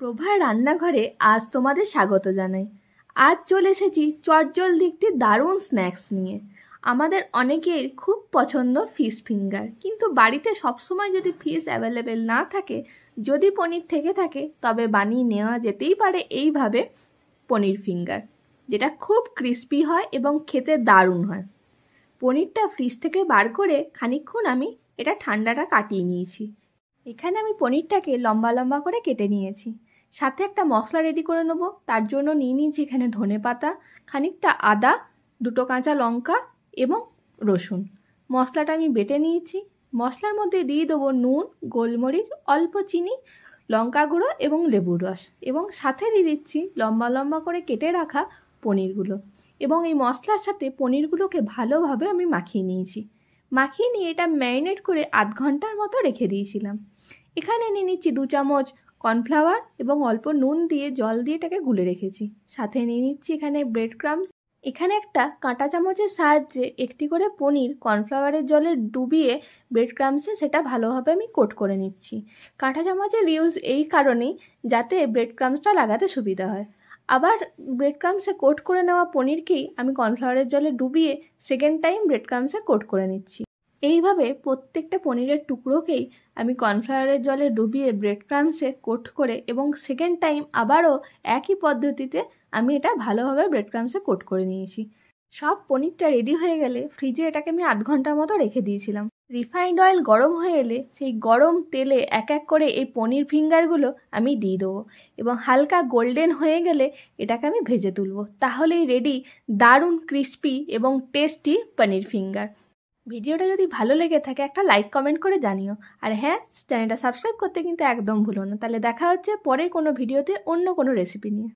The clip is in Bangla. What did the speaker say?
প্রভার রান্নাঘরে আজ তোমাদের স্বাগত জানাই। আজ চলে এসেছি চটজলদি একটি দারুণ স্ন্যাক্স নিয়ে। আমাদের অনেকের খুব পছন্দ ফিশ ফিঙ্গার, কিন্তু বাড়িতে সবসময় যদি ফিশ অ্যাভেলেবেল না থাকে, যদি পনির থেকে থাকে, তবে বানিয়ে নেওয়া যেতেই পারে এইভাবে পনির ফিঙ্গার, যেটা খুব ক্রিস্পি হয় এবং খেতে দারুণ হয়। পনিরটা ফ্রিজ থেকে বার করে খানিকক্ষণ আমি এটা ঠান্ডাটা কাটিয়ে নিয়েছি। এখানে আমি পনিরটাকে লম্বা লম্বা করে কেটে নিয়েছি। সাথে একটা মশলা রেডি করে নেবো। তার জন্য নিয়ে নিয়েছি এখানে ধনেপাতা, খানিকটা আদা, দুটো কাঁচা লঙ্কা এবং রসুন। মশলাটা আমি বেটে নিয়েছি। মশলার মধ্যে দিয়ে দেবো নুন, গোলমরিচ, অল্প চিনি, লঙ্কা গুঁড়ো এবং লেবুর রস, এবং সাথে দিয়ে দিচ্ছি লম্বা লম্বা করে কেটে রাখা পনিরগুলো। এবং এই মশলার সাথে পনিরগুলোকে ভালোভাবে আমি মাখিয়ে নিয়েছি। মাখিয়ে নিয়ে এটা ম্যারিনেট করে আধ ঘন্টার মতো রেখে দিয়েছিলাম। এখানে নিয়ে নিচ্ছি 2 চামচ কর্নফ্লাওয়ার এবং অল্প নুন দিয়ে জল দিয়ে এটাকে গুলে রেখেছি। সাথে নিয়ে নিচ্ছি এখানে ব্রেড ক্রাম্বস। এখানে একটা কাঁটা চামচের সাহায্যে একটি করে পনির কর্নফ্লাওয়ারের জলে ডুবিয়ে ব্রেড ক্রাম্বসে সেটা ভালোভাবে আমি কোট করে নিচ্ছি। কাঁটা চামচের ইউজ এই কারণেই যাতে ব্রেড ক্রাম্বসটা লাগাতে সুবিধা হয়। আবার ব্রেড ক্রাম্বসে কোট করে নেওয়া পনিরকেই আমি কর্নফ্লাওয়ারের জলে ডুবিয়ে সেকেন্ড টাইম ব্রেড ক্রাম্বসে কোট করে নিচ্ছি। এইভাবে প্রত্যেকটা পনিরের টুকরোকেই আমি কর্নফ্লাওয়ারের জলে ডুবিয়ে ব্রেড ক্রাম্বসে কোট করে এবং সেকেন্ড টাইম আবারও একই পদ্ধতিতে আমি এটা ভালোভাবে ব্রেড ক্রাম্বসে কোট করে নিয়েছি। সব পনিরটা রেডি হয়ে গেলে ফ্রিজে এটাকে আমি আধ ঘন্টার মতো রেখে দিয়েছিলাম। রিফাইন্ড অয়েল গরম হয়ে এলে সেই গরম তেলে এক এক করে এই পনির ফিঙ্গারগুলো আমি দিয়ে দেবো এবং হালকা গোল্ডেন হয়ে গেলে এটাকে আমি ভেজে তুলবো। তাহলেই রেডি দারুণ ক্রিস্পি এবং টেস্টি পনির ফিঙ্গার। ভিডিওটা যদি ভালো লেগে থাকে একটা লাইক কমেন্ট করে জানিও। আর হ্যাঁ, চ্যানেলটা সাবস্ক্রাইব করতে কিন্তু একদম ভুলো না। তাহলে দেখা হচ্ছে পরের কোনো ভিডিওতে অন্য কোনো রেসিপি নিয়ে।